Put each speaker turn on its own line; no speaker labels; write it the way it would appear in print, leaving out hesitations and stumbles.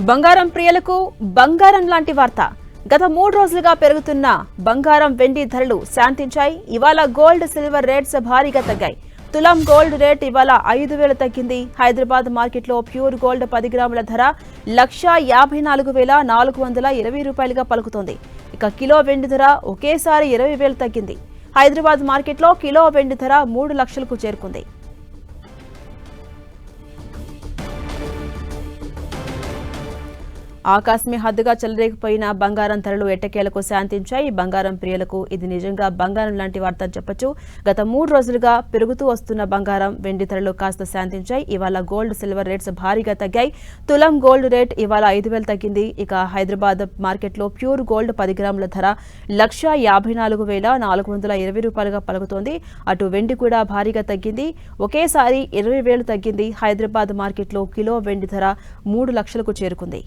బంగారం ప్రియులకు బంగారం లాంటి వార్త. గత 3 రోజులుగా పెరుగుతున్న బంగారం వెండి ధరలు శాంతించాయి. ఇవాళ గోల్డ్ సిల్వర్ రేట్స్ భారీగా తగ్గాయి. తులం గోల్డ్ రేట్ ఇవాళ 5,000 తగ్గింది. హైదరాబాద్ మార్కెట్లో ప్యూర్ గోల్డ్ 10 గ్రాముల ధర 1,54,420 రూపాయలుగా పలుకుతోంది. ఇక కిలో వెండి ధర ఒకేసారి 20,000 తగ్గింది. హైదరాబాద్ మార్కెట్లో కిలో వెండి ధర 3 లక్షలకు చేరుకుంది. ఆకాశమే హద్దుగా చెలరేగిపోయిన బంగారం ధరలు ఎట్టకేలకు శాంతించాయి. బంగారం ప్రియులకు ఇది నిజంగా బంగారం లాంటి వార్త అని చెప్పొచ్చు. గత 3 రోజులుగా పెరుగుతూ వస్తున్న బంగారం వెండి ధరలు కాస్త శాంతించాయి. ఇవాళ గోల్డ్ సిల్వర్ రేట్స్ భారీగా తగ్గాయి. తులం గోల్డ్ రేట్ ఇవాళ 5,000 తగ్గింది. ఇక హైదరాబాద్ మార్కెట్లో ప్యూర్ గోల్డ్ 10 గ్రాముల ధర 1,54,420 రూపాయలుగా పలుకుతోంది. అటు వెండి కూడా భారీగా తగ్గింది. ఒకేసారి 20,000 తగ్గింది. హైదరాబాద్ మార్కెట్లో కిలో వెండి ధర 3 లక్షలకు చేరుకుంది.